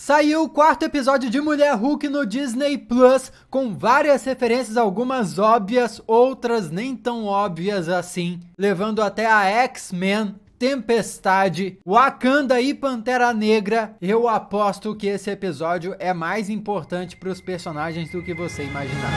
Saiu o quarto episódio de Mulher Hulk no Disney Plus, com várias referências, algumas óbvias, outras nem tão óbvias assim, levando até a X-Men, Tempestade, Wakanda e Pantera Negra. Eu aposto que esse episódio é mais importante para os personagens do que você imaginava.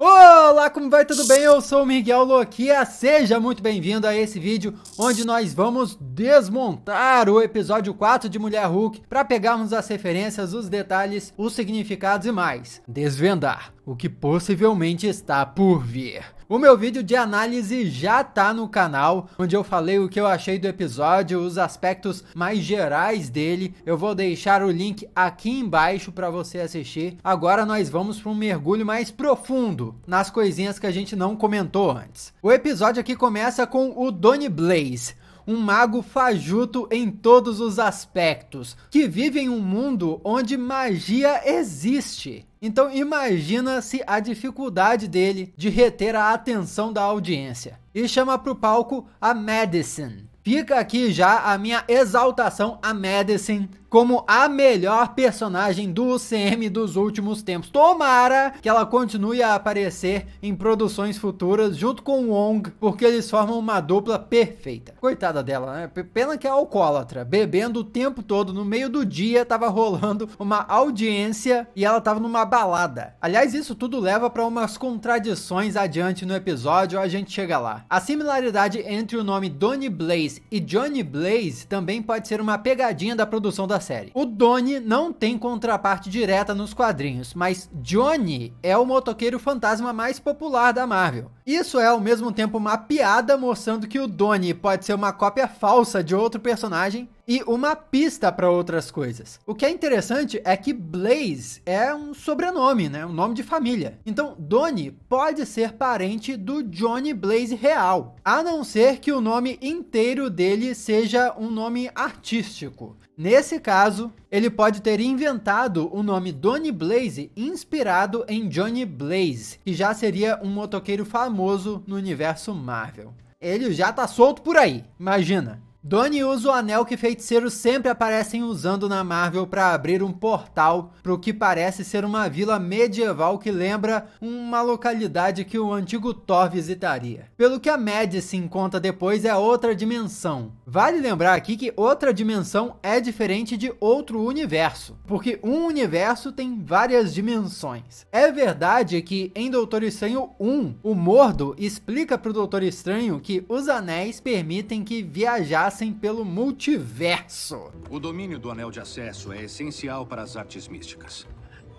Olá, como vai? Tudo bem? Eu sou o Miguel Loquia, seja muito bem-vindo a esse vídeo onde nós vamos desmontar o episódio 4 de Mulher Hulk para pegarmos as referências, os detalhes, os significados e mais, desvendar o que possivelmente está por vir. O meu vídeo de análise já tá no canal, onde eu falei o que eu achei do episódio, os aspectos mais gerais dele. Eu vou deixar o link aqui embaixo para você assistir. Agora nós vamos para um mergulho mais profundo nas coisinhas que a gente não comentou antes. O episódio aqui começa com o Donny Blaze, um mago fajuto em todos os aspectos, que vive em um mundo onde magia existe. Então imagina-se a dificuldade dele de reter a atenção da audiência. E chama para o palco a Madison. Fica aqui já a minha exaltação a Madison como a melhor personagem do UCM dos últimos tempos. Tomara que ela continue a aparecer em produções futuras junto com o Wong, porque eles formam uma dupla perfeita. Coitada dela, né? Pena que é alcoólatra, bebendo o tempo todo, no meio do dia tava rolando uma audiência e ela tava numa balada. Aliás, isso tudo leva para umas contradições adiante no episódio, a gente chega lá. A similaridade entre o nome Donny Blaze e Johnny Blaze também pode ser uma pegadinha da produção da série. O Donny não tem contraparte direta nos quadrinhos, mas Johnny é o motoqueiro fantasma mais popular da Marvel. Isso é ao mesmo tempo uma piada mostrando que o Donny pode ser uma cópia falsa de outro personagem e uma pista para outras coisas. O que é interessante é que Blaze é um sobrenome, né? Um nome de família. Então, Donny pode ser parente do Johnny Blaze real, a não ser que o nome inteiro dele seja um nome artístico. Nesse caso, ele pode ter inventado o nome Donny Blaze inspirado em Johnny Blaze, que já seria um motoqueiro famoso no universo Marvel. Ele já tá solto por aí, imagina. Donny usa o anel que feiticeiros sempre aparecem usando na Marvel para abrir um portal para o que parece ser uma vila medieval que lembra uma localidade que o antigo Thor visitaria. Pelo que a Madison conta depois, é outra dimensão. Vale lembrar aqui que outra dimensão é diferente de outro universo, porque um universo tem várias dimensões. É verdade que em Doutor Estranho 1, o Mordo explica para o Doutor Estranho que os anéis permitem que viajassem pelo multiverso. O domínio do anel de acesso é essencial para as artes místicas.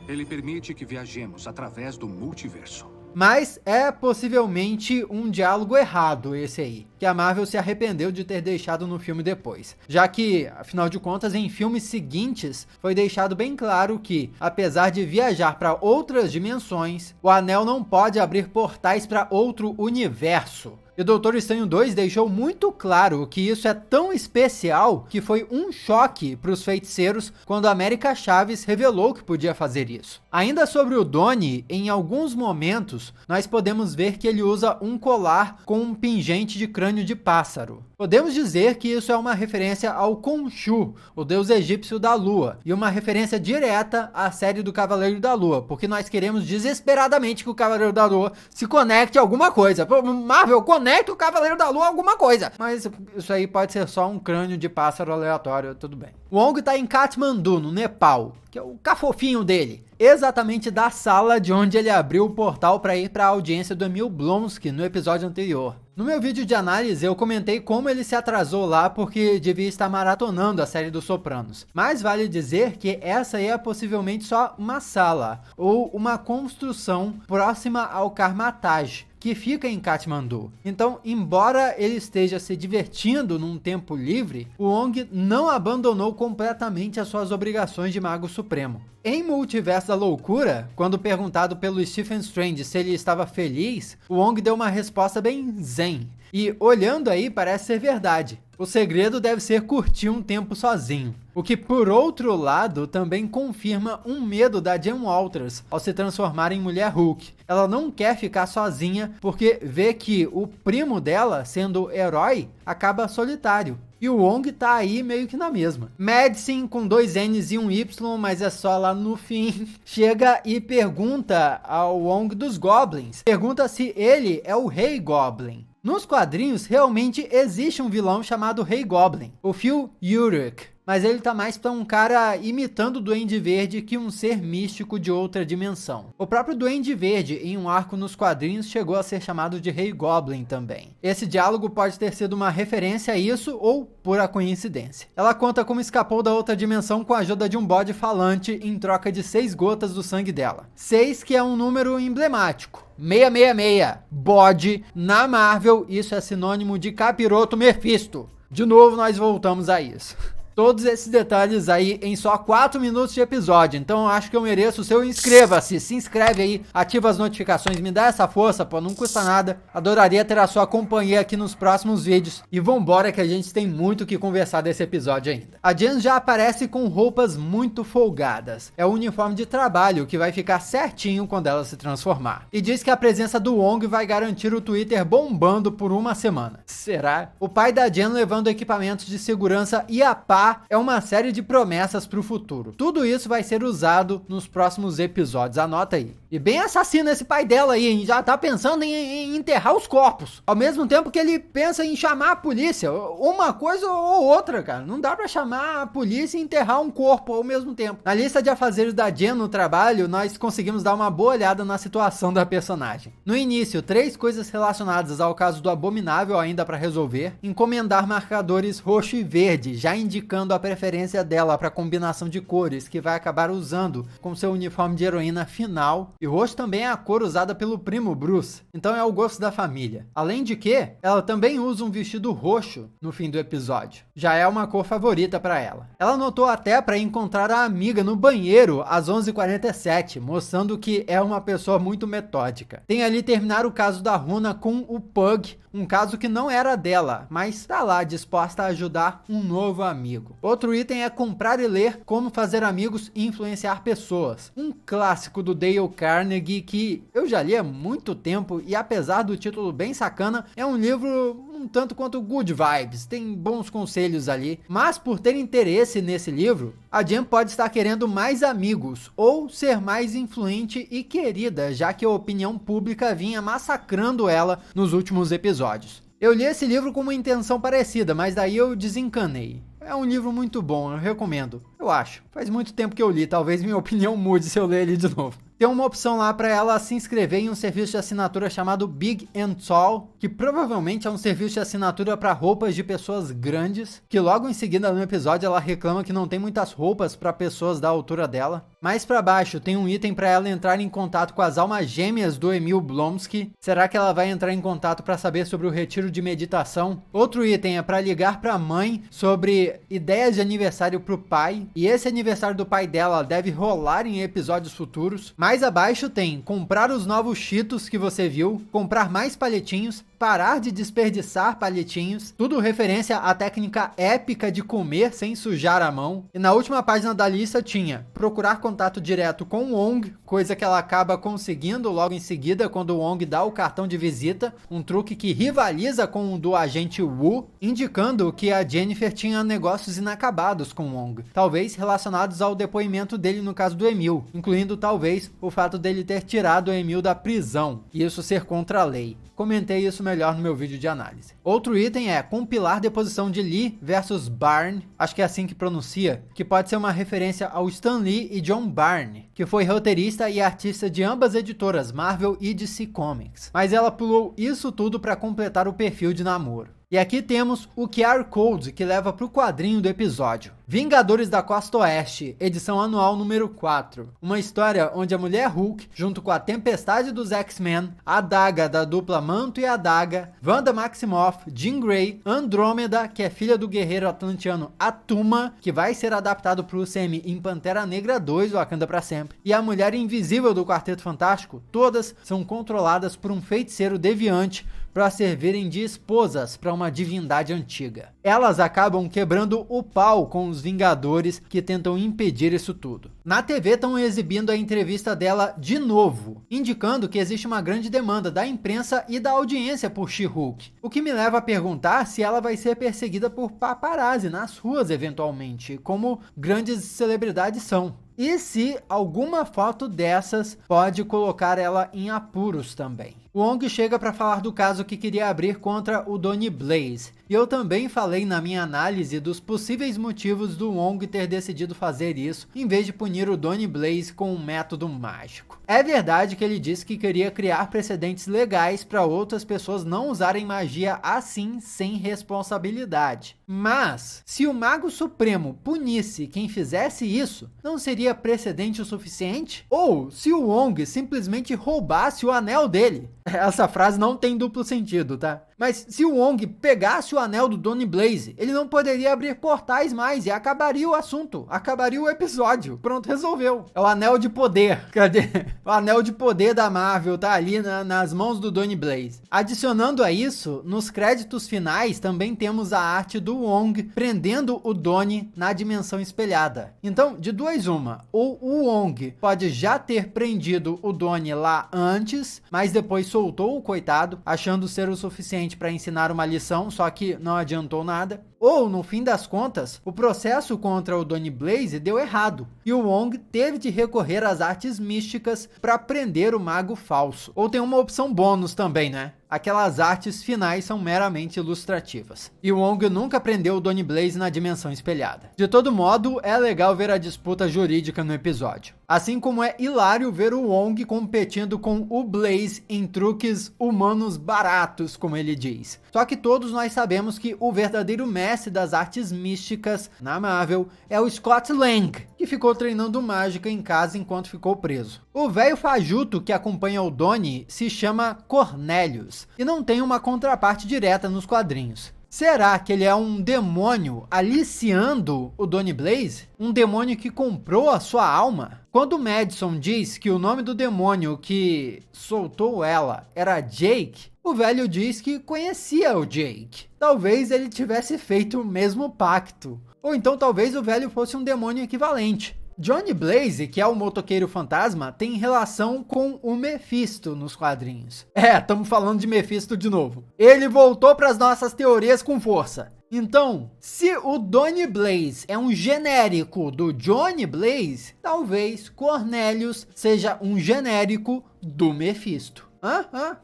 Ele permite que viajemos através do multiverso. Mas é possivelmente um diálogo errado esse aí, que a Marvel se arrependeu de ter deixado no filme depois. Já que, afinal de contas, em filmes seguintes, foi deixado bem claro que, apesar de viajar para outras dimensões, o anel não pode abrir portais para outro universo. E o Doutor Estranho 2 deixou muito claro que isso é tão especial que foi um choque para os feiticeiros quando a América Chaves revelou que podia fazer isso. Ainda sobre o Donny, em alguns momentos, nós podemos ver que ele usa um colar com um pingente de crânio de pássaro. Podemos dizer que isso é uma referência ao Khonshu, o deus egípcio da lua, e uma referência direta à série do Cavaleiro da Lua, porque nós queremos desesperadamente que o Cavaleiro da Lua se conecte a alguma coisa. Marvel, conecta o Cavaleiro da Lua a alguma coisa. Mas isso aí pode ser só um crânio de pássaro aleatório, tudo bem. O Wong tá em Katmandu, no Nepal, que é o cafofinho dele, exatamente da sala de onde ele abriu o portal para ir para a audiência do Emil Blonsky no episódio anterior. No meu vídeo de análise eu comentei como ele se atrasou lá porque devia estar maratonando a série dos Sopranos. Mas vale dizer que essa aí é possivelmente só uma sala, ou uma construção próxima ao Karmataj, que fica em Katmandu. Então, embora ele esteja se divertindo num tempo livre, o Wong não abandonou completamente as suas obrigações de Mago Supremo. Em Multiverso da Loucura, quando perguntado pelo Stephen Strange se ele estava feliz, o Wong deu uma resposta bem zen. E olhando aí, parece ser verdade. O segredo deve ser curtir um tempo sozinho. O que, por outro lado, também confirma um medo da Jen Walters ao se transformar em Mulher Hulk. Ela não quer ficar sozinha porque vê que o primo dela, sendo herói, acaba solitário. E o Wong tá aí meio que na mesma. Madison, com 2 N's e um Y, mas é só lá no fim, chega e pergunta ao Wong dos Goblins. Pergunta se ele é o Rei Goblin. Nos quadrinhos, realmente existe um vilão chamado Rei Goblin, o Phil Urich. Mas ele tá mais pra um cara imitando o Duende Verde que um ser místico de outra dimensão. O próprio Duende Verde, em um arco nos quadrinhos, chegou a ser chamado de Rei Goblin também. Esse diálogo pode ter sido uma referência a isso ou pura coincidência. Ela conta como escapou da outra dimensão com a ajuda de um bode falante em troca de 6 gotas do sangue dela. 6 que é um número emblemático. 666. Bode, na Marvel, isso é sinônimo de capiroto Mephisto. De novo, nós voltamos a isso. Todos esses detalhes aí em só 4 minutos de episódio, então eu acho que eu mereço o seu inscreva-se, se inscreve aí, ativa as notificações, me dá essa força, pô, não custa nada, adoraria ter a sua companhia aqui nos próximos vídeos, e vambora que a gente tem muito o que conversar desse episódio ainda. A Jen já aparece com roupas muito folgadas, é o uniforme de trabalho que vai ficar certinho quando ela se transformar, e diz que a presença do Wong vai garantir o Twitter bombando por uma semana. Será? O pai da Jen levando equipamentos de segurança e a pá é uma série de promessas para o futuro. Tudo isso vai ser usado nos próximos episódios, anota aí. E bem assassino esse pai dela aí, hein? Já tá pensando em enterrar os corpos. Ao mesmo tempo que ele pensa em chamar a polícia. Uma coisa ou outra, cara. Não dá pra chamar a polícia e enterrar um corpo ao mesmo tempo. Na lista de afazeres da Jen no trabalho, nós conseguimos dar uma boa olhada na situação da personagem. No início, 3 coisas relacionadas ao caso do Abominável ainda para resolver. Encomendar marcadores roxo e verde, já indicando a preferência dela para combinação de cores que vai acabar usando com seu uniforme de heroína final. E roxo também é a cor usada pelo primo Bruce, então é o gosto da família. Além de que, ela também usa um vestido roxo no fim do episódio. Já é uma cor favorita para ela. Ela anotou até para encontrar a amiga no banheiro às 11h47, mostrando que é uma pessoa muito metódica. Tem ali terminar o caso da Runa com o Pug, um caso que não era dela, mas está lá disposta a ajudar um novo amigo. Outro item é comprar e ler Como Fazer Amigos e Influenciar Pessoas. Um clássico do Dale Carnegie que eu já li há muito tempo e apesar do título bem sacana, é um livro um tanto quanto good vibes, tem bons conselhos ali. Mas por ter interesse nesse livro, a Jen pode estar querendo mais amigos ou ser mais influente e querida, já que a opinião pública vinha massacrando ela nos últimos episódios. Eu li esse livro com uma intenção parecida, mas daí eu desencanei. É um livro muito bom, eu recomendo. Eu acho. Faz muito tempo que eu li, talvez minha opinião mude se eu ler ele de novo. Tem uma opção lá para ela se inscrever em um serviço de assinatura chamado Big and Tall, que provavelmente é um serviço de assinatura para roupas de pessoas grandes, que logo em seguida no episódio ela reclama que não tem muitas roupas para pessoas da altura dela. Mais para baixo tem um item para ela entrar em contato com as almas gêmeas do Emil Blonsky. Será que ela vai entrar em contato para saber sobre o retiro de meditação? Outro item é para ligar para a mãe sobre ideias de aniversário para o pai, e esse aniversário do pai dela deve rolar em episódios futuros. Mais abaixo tem comprar os novos Cheetos que você viu, comprar mais palhetinhos, parar de desperdiçar palhetinhos, tudo referência à técnica épica de comer sem sujar a mão. E na última página da lista tinha procurar contato direto com o Wong, coisa que ela acaba conseguindo logo em seguida quando o Wong dá o cartão de visita, um truque que rivaliza com o do agente Wu, indicando que a Jennifer tinha negócios inacabados com o Wong, talvez relacionados ao depoimento dele no caso do Emil, incluindo talvez o fato dele ter tirado o Emil da prisão, e isso ser contra a lei. Comentei isso melhor no meu vídeo de análise. Outro item é compilar deposição de Lee versus Barne, acho que é assim que pronuncia, que pode ser uma referência ao Stan Lee e John Barne, que foi roteirista e artista de ambas editoras, Marvel e DC Comics. Mas ela pulou isso tudo para completar o perfil de namoro. E aqui temos o QR Code que leva para o quadrinho do episódio. Vingadores da Costa Oeste, edição anual número 4. Uma história onde a Mulher Hulk, junto com a Tempestade dos X-Men, a Adaga da dupla Manto e Adaga, Wanda Maximoff, Jean Grey, Andrômeda, que é filha do guerreiro atlantiano Atuma, que vai ser adaptado para o UCM em Pantera Negra 2, Wakanda pra sempre, e a Mulher Invisível do Quarteto Fantástico, todas são controladas por um feiticeiro deviante para servirem de esposas para uma divindade antiga. Elas acabam quebrando o pau com os Vingadores que tentam impedir isso tudo. Na TV estão exibindo a entrevista dela de novo, indicando que existe uma grande demanda da imprensa e da audiência por She-Hulk, o que me leva a perguntar se ela vai ser perseguida por paparazzi nas ruas eventualmente, como grandes celebridades são. E se alguma foto dessas pode colocar ela em apuros também. O Wong chega para falar do caso que queria abrir contra o Donny Blaze. E eu também falei na minha análise dos possíveis motivos do Wong ter decidido fazer isso, em vez de punir o Donny Blaze com um método mágico. É verdade que ele disse que queria criar precedentes legais para outras pessoas não usarem magia assim, sem responsabilidade. Mas, se o Mago Supremo punisse quem fizesse isso, não seria precedente o suficiente? Ou se o Wong simplesmente roubasse o anel dele? Essa frase não tem duplo sentido, tá? Mas se o Wong pegasse o anel do Donny Blaze, ele não poderia abrir portais mais e acabaria o assunto, acabaria o episódio. Pronto, resolveu. É o anel de poder. Cadê? O anel de poder da Marvel tá ali nas mãos do Donny Blaze. Adicionando a isso, nos créditos finais também temos a arte do Wong prendendo o Donny na dimensão espelhada. Então, de duas uma, ou o Wong pode já ter prendido o Donny lá antes, mas depois soltou o coitado, achando ser o suficiente para ensinar uma lição, só que não adiantou nada. Ou, no fim das contas, o processo contra o Donny Blaze deu errado, e o Wong teve de recorrer às artes místicas para prender o mago falso. Ou tem uma opção bônus também, né? Aquelas artes finais são meramente ilustrativas. E o Wong nunca prendeu o Donny Blaze na dimensão espelhada. De todo modo, é legal ver a disputa jurídica no episódio. Assim como é hilário ver o Wong competindo com o Blaze em truques humanos baratos, como ele diz. Só que todos nós sabemos que o verdadeiro mestre das artes místicas na Marvel é o Scott Lang, que ficou treinando mágica em casa enquanto ficou preso. O velho fajuto que acompanha o Donny se chama Cornelius e não tem uma contraparte direta nos quadrinhos. Será que ele é um demônio aliciando o Donny Blaze? Um demônio que comprou a sua alma? Quando o Madison diz que o nome do demônio que soltou ela era Jake, o velho diz que conhecia o Jake. Talvez ele tivesse feito o mesmo pacto. Ou então talvez o velho fosse um demônio equivalente. Johnny Blaze, que é o motoqueiro fantasma, tem relação com o Mephisto nos quadrinhos. Estamos falando de Mephisto de novo. Ele voltou para as nossas teorias com força. Então, se o Donny Blaze é um genérico do Johnny Blaze, talvez Cornelius seja um genérico do Mephisto.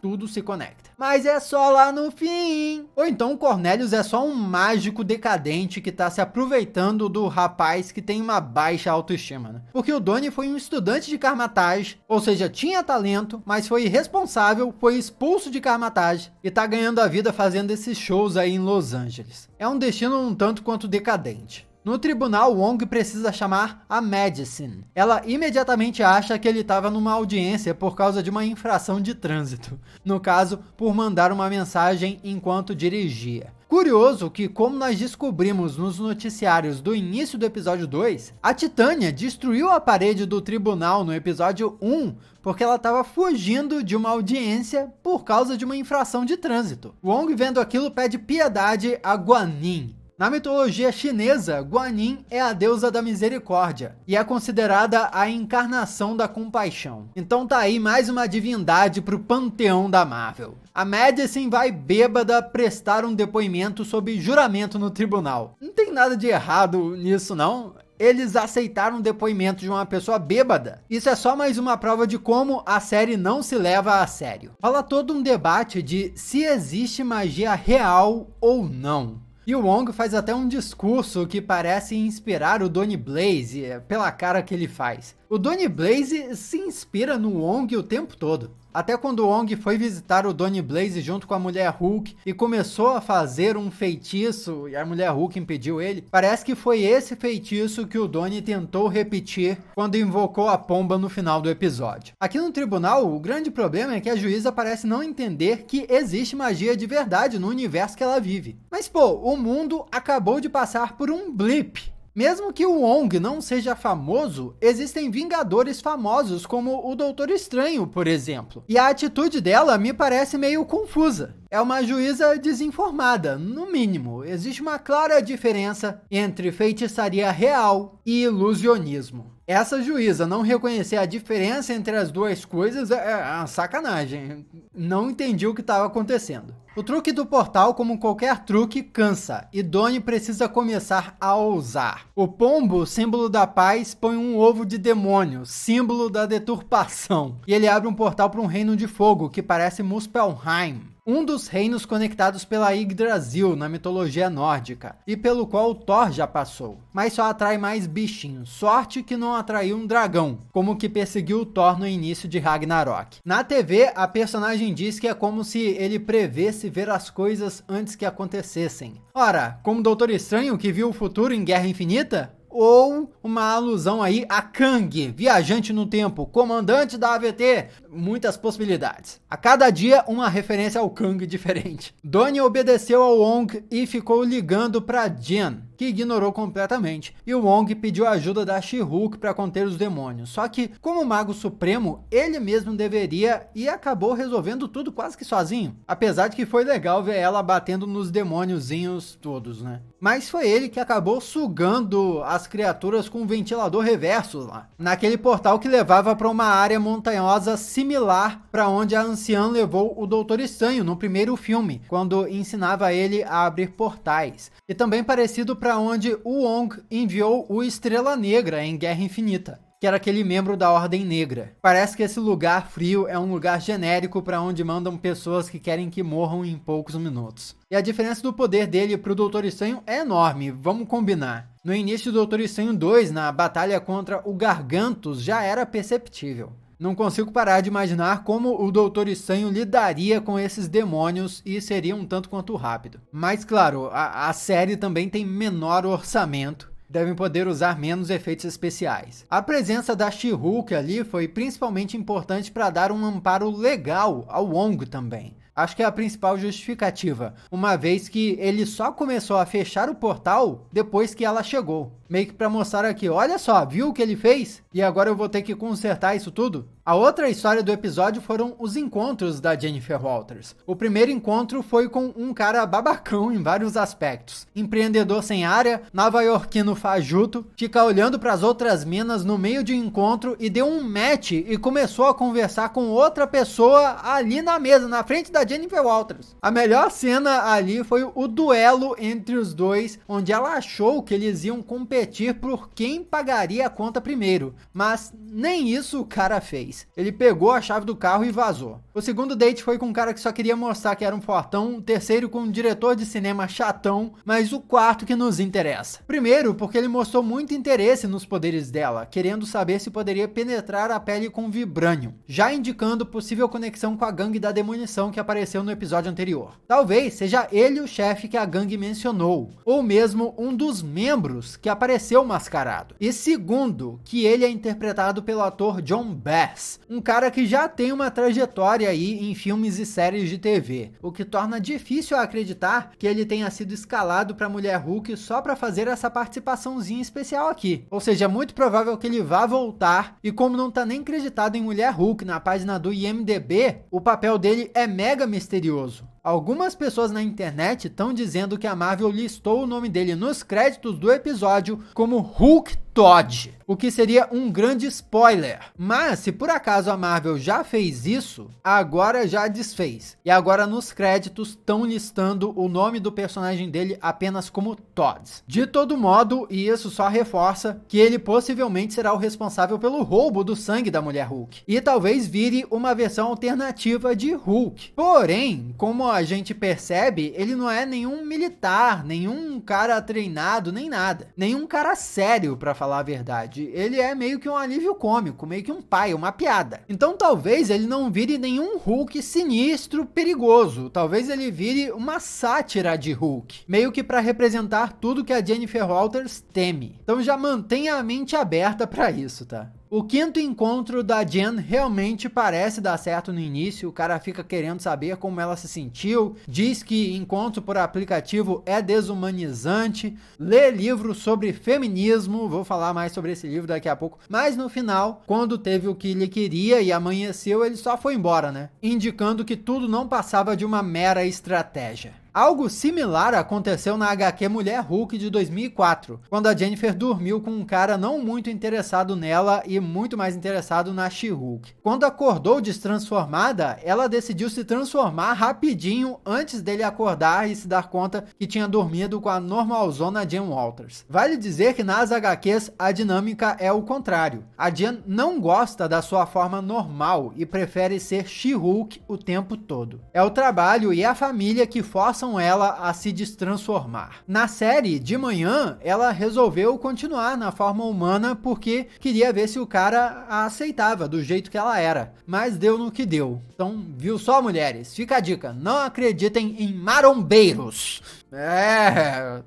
Tudo se conecta. Mas é só lá no fim. Ou então o Cornelius é só um mágico decadente que tá se aproveitando do rapaz que tem uma baixa autoestima, né? Porque o Donny foi um estudante de Karmatage, ou seja, tinha talento, mas foi irresponsável, foi expulso de Karmatage e tá ganhando a vida fazendo esses shows aí em Los Angeles. É um destino um tanto quanto decadente. No tribunal, Wong precisa chamar a Madison. Ela imediatamente acha que ele estava numa audiência por causa de uma infração de trânsito. No caso, por mandar uma mensagem enquanto dirigia. Curioso que, como nós descobrimos nos noticiários do início do episódio 2, a Titânia destruiu a parede do tribunal no episódio 1 porque ela estava fugindo de uma audiência por causa de uma infração de trânsito. Wong, vendo aquilo, pede piedade a Guanin. Na mitologia chinesa, Guanin é a deusa da misericórdia e é considerada a encarnação da compaixão. Então tá aí mais uma divindade pro panteão da Marvel. A Madison vai bêbada prestar um depoimento sob juramento no tribunal. Não tem nada de errado nisso não. Eles aceitaram o depoimento de uma pessoa bêbada. Isso é só mais uma prova de como a série não se leva a sério. Rola todo um debate de se existe magia real ou não. E o Wong faz até um discurso que parece inspirar o Donny Blaze, pela cara que ele faz. O Donny Blaze se inspira no Wong o tempo todo. Até quando o Wong foi visitar o Donny Blaze junto com a Mulher Hulk e começou a fazer um feitiço e a Mulher Hulk impediu ele, parece que foi esse feitiço que o Donny tentou repetir quando invocou a pomba no final do episódio. Aqui no tribunal, o grande problema é que a juíza parece não entender que existe magia de verdade no universo que ela vive. Mas pô, o mundo acabou de passar por um blip. Mesmo que o Wong não seja famoso, existem Vingadores famosos como o Doutor Estranho, por exemplo. E a atitude dela me parece meio confusa. É uma juíza desinformada, no mínimo. Existe uma clara diferença entre feitiçaria real e ilusionismo. Essa juíza não reconhecer a diferença entre as duas coisas é uma sacanagem. Não entendi o que estava acontecendo. O truque do portal, como qualquer truque, cansa, e Donnie precisa começar a ousar. O pombo, símbolo da paz, põe um ovo de demônio, símbolo da deturpação. E ele abre um portal para um reino de fogo, que parece Muspelheim, um dos reinos conectados pela Yggdrasil na mitologia nórdica, e pelo qual o Thor já passou, mas só atrai mais bichinhos. Sorte que não atraiu um dragão, como que perseguiu o Thor no início de Ragnarok. Na TV, a personagem diz que é como se ele prevesse ver as coisas antes que acontecessem. Ora, como Doutor Estranho que viu o futuro em Guerra Infinita? Ou uma alusão aí a Kang, viajante no tempo, comandante da AVT, muitas possibilidades. A cada dia uma referência ao Kang diferente. Donnie obedeceu ao Wong e ficou ligando para Jen, que ignorou completamente, e o Wong pediu ajuda da She-Hulk para conter os demônios. Só que, como Mago Supremo, ele mesmo deveria e acabou resolvendo tudo quase que sozinho. Apesar de que foi legal ver ela batendo nos demôniozinhos todos, né? Mas foi ele que acabou sugando as criaturas com um ventilador reverso lá, naquele portal que levava para uma área montanhosa similar para onde a anciã levou o Doutor Estranho no primeiro filme, quando ensinava ele a abrir portais. E também parecido para onde o Wong enviou o Estrela Negra em Guerra Infinita, que era aquele membro da Ordem Negra. Parece que esse lugar frio é um lugar genérico para onde mandam pessoas que querem que morram em poucos minutos. E a diferença do poder dele pro Doutor Estranho é enorme, vamos combinar. No início do Doutor Estranho 2, na batalha contra o Gargantos, já era perceptível. Não consigo parar de imaginar como o Doutor Estranho lidaria com esses demônios e seria um tanto quanto rápido. Mas claro, a série também tem menor orçamento, devem poder usar menos efeitos especiais. A presença da She-Hulk ali foi principalmente importante para dar um amparo legal ao Wong também. Acho que é a principal justificativa, uma vez que ele só começou a fechar o portal depois que ela chegou. Meio que para mostrar aqui, olha só, viu o que ele fez? E agora eu vou ter que consertar isso tudo? A outra história do episódio foram os encontros da Jennifer Walters. O primeiro encontro foi com um cara babacão em vários aspectos. Empreendedor sem área, nova-iorquino fajuto, fica olhando para as outras minas no meio de um encontro e deu um match e começou a conversar com outra pessoa ali na mesa, na frente da Jennifer Walters. A melhor cena ali foi o duelo entre os dois, onde ela achou que eles iam competir por quem pagaria a conta primeiro, mas nem isso o cara fez. Ele pegou a chave do carro e vazou. O segundo date foi com um cara que só queria mostrar que era um fortão, o terceiro com um diretor de cinema chatão, mas o quarto que nos interessa. Primeiro, porque ele mostrou muito interesse nos poderes dela, querendo saber se poderia penetrar a pele com vibrânio, já indicando possível conexão com a gangue da demolição que apareceu no episódio anterior. Talvez seja ele o chefe que a gangue mencionou, ou mesmo um dos membros que apareceu mascarado. E segundo, que ele é interpretado pelo ator John Bass, um cara que já tem uma trajetória aí em filmes e séries de TV, o que torna difícil acreditar que ele tenha sido escalado para Mulher Hulk só para fazer essa participaçãozinha especial aqui. Ou seja, é muito provável que ele vá voltar, e como não tá nem acreditado em Mulher Hulk na página do IMDb, o papel dele é mega misterioso. Algumas pessoas na internet estão dizendo que a Marvel listou o nome dele nos créditos do episódio como Hulk Todd, o que seria um grande spoiler. Mas se por acaso a Marvel já fez isso, agora já desfez. E agora nos créditos estão listando o nome do personagem dele apenas como Todd. De todo modo, e isso só reforça que ele possivelmente será o responsável pelo roubo do sangue da Mulher Hulk. E talvez vire uma versão alternativa de Hulk. Porém, como a gente percebe, ele não é nenhum militar, nenhum cara treinado, nem nada. Nenhum cara sério, pra falar a verdade. Ele é meio que um alívio cômico, meio que um pai, uma piada. Então talvez ele não vire nenhum Hulk sinistro, perigoso. Talvez ele vire uma sátira de Hulk, meio que pra representar tudo que a Jennifer Walters teme. Então já mantenha a mente aberta pra isso, tá? O quinto encontro da Jen realmente parece dar certo no início, o cara fica querendo saber como ela se sentiu, diz que encontro por aplicativo é desumanizante, lê livros sobre feminismo, vou falar mais sobre esse livro daqui a pouco, mas no final, quando teve o que ele queria e amanheceu, ele só foi embora, né? Indicando que tudo não passava de uma mera estratégia. Algo similar aconteceu na HQ Mulher Hulk de 2004, quando a Jennifer dormiu com um cara não muito interessado nela e muito mais interessado na She-Hulk. Quando acordou destransformada, ela decidiu se transformar rapidinho antes dele acordar e se dar conta que tinha dormido com a normalzona Jen Walters. Vale dizer que nas HQs a dinâmica é o contrário. A Jen não gosta da sua forma normal e prefere ser She-Hulk o tempo todo. É o trabalho e a família que forçam ela a se destransformar. Na série, de manhã, ela resolveu continuar na forma humana porque queria ver se o cara a aceitava do jeito que ela era. Mas deu no que deu. Então, viu só, mulheres? Fica a dica, não acreditem em marombeiros.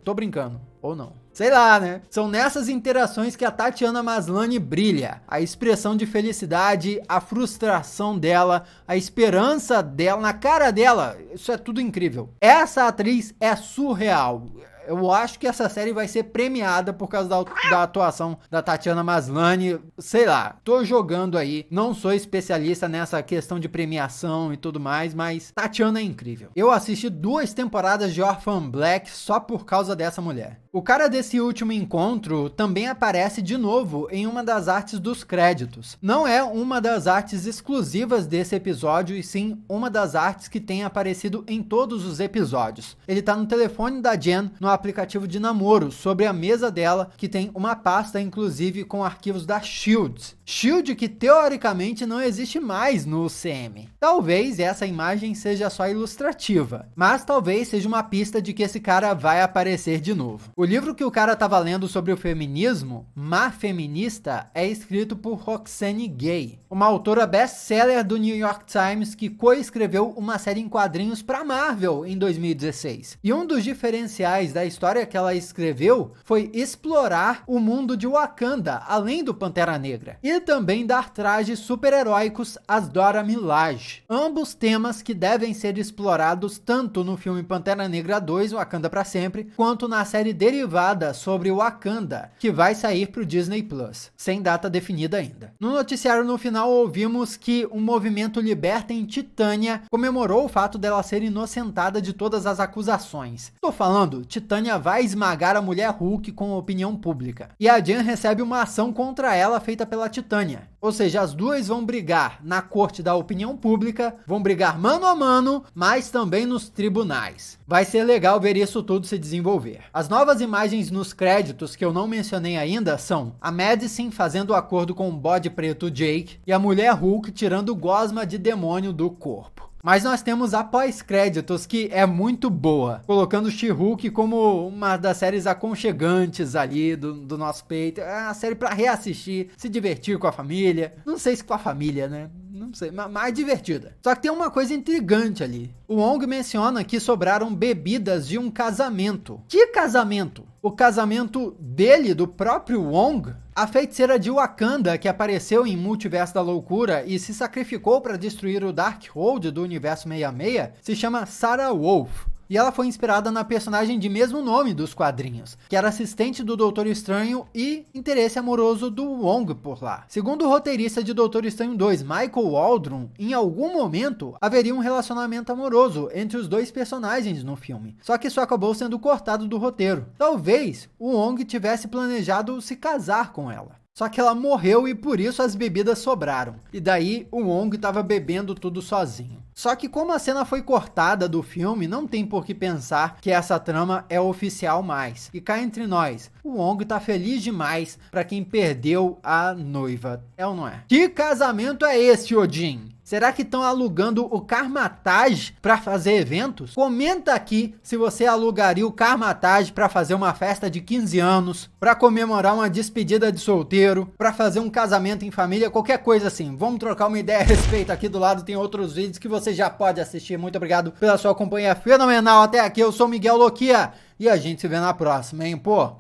Tô brincando. Ou não. Sei lá, né? São nessas interações que a Tatiana Maslany brilha. A expressão de felicidade, a frustração dela, a esperança dela, na cara dela, isso é tudo incrível. Essa atriz é surreal. Eu acho que essa série vai ser premiada por causa da atuação da Tatiana Maslany. Sei lá, tô jogando aí. Não sou especialista nessa questão de premiação e tudo mais, mas Tatiana é incrível. Eu assisti 2 temporadas de Orphan Black só por causa dessa mulher. O cara desse último encontro também aparece de novo em uma das artes dos créditos. Não é uma das artes exclusivas desse episódio, e sim uma das artes que tem aparecido em todos os episódios. Ele tá no telefone da Jen, no aplicativo de namoro, sobre a mesa dela, que tem uma pasta inclusive com arquivos da SHIELD. SHIELD que teoricamente não existe mais no UCM. Talvez essa imagem seja só ilustrativa, mas talvez seja uma pista de que esse cara vai aparecer de novo. O livro que o cara tava lendo sobre o feminismo, Má Feminista, é escrito por Roxane Gay, uma autora best-seller do New York Times que coescreveu uma série em quadrinhos para Marvel em 2016. E um dos diferenciais da história que ela escreveu foi explorar o mundo de Wakanda, além do Pantera Negra, e também dar trajes super-heróicos às Dora Milaje. Ambos temas que devem ser explorados tanto no filme Pantera Negra 2, Wakanda pra Sempre, quanto na série derivada sobre Wakanda, que vai sair pro Disney Plus, sem data definida ainda. No noticiário no final ouvimos que o movimento Liberta em Titânia comemorou o fato dela ser inocentada de todas as acusações. Tô falando, Titânia vai esmagar a Mulher Hulk com a opinião pública. E a Jen recebe uma ação contra ela feita pela Titânia. Ou seja, as duas vão brigar na corte da opinião pública, vão brigar mano a mano, mas também nos tribunais. Vai ser legal ver isso tudo se desenvolver. As novas imagens nos créditos que eu não mencionei ainda são a Madison fazendo acordo com o bode preto Jake e a Mulher Hulk tirando gosma de demônio do corpo. Mas nós temos a pós-créditos, que é muito boa, colocando She-Hulk como uma das séries aconchegantes ali do nosso peito. É uma série pra reassistir, se divertir com a família. Não sei se com a família, né? Não sei, mas mais divertida. Só que tem uma coisa intrigante ali. O Wong menciona que sobraram bebidas de um casamento. Que casamento? O casamento dele, do próprio Wong? A feiticeira de Wakanda, que apareceu em Multiverso da Loucura e se sacrificou para destruir o Darkhold do Universo 66, se chama Sarah Wolf. E ela foi inspirada na personagem de mesmo nome dos quadrinhos, que era assistente do Doutor Estranho e interesse amoroso do Wong por lá. Segundo o roteirista de Doutor Estranho 2, Michael Waldron, em algum momento haveria um relacionamento amoroso entre os dois personagens no filme, só que isso acabou sendo cortado do roteiro. Talvez o Wong tivesse planejado se casar com ela. Só que ela morreu e por isso as bebidas sobraram. E daí o Wong estava bebendo tudo sozinho. Só que como a cena foi cortada do filme, não tem por que pensar que essa trama é oficial mais. E cá entre nós, o Wong tá feliz demais pra quem perdeu a noiva. É ou não é? Que casamento é esse, Odin? Será que estão alugando o Karmatage para fazer eventos? Comenta aqui se você alugaria o Karmatage para fazer uma festa de 15 anos, para comemorar uma despedida de solteiro, para fazer um casamento em família, qualquer coisa assim. Vamos trocar uma ideia a respeito. Aqui do lado tem outros vídeos que você já pode assistir. Muito obrigado pela sua companhia fenomenal até aqui. Eu sou Miguel Loquia e a gente se vê na próxima, hein, pô?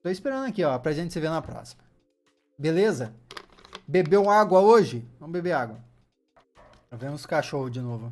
Tô esperando aqui, ó, pra gente se ver na próxima. Beleza? Bebeu água hoje? Vamos beber água. Tá vendo os cachorros de novo.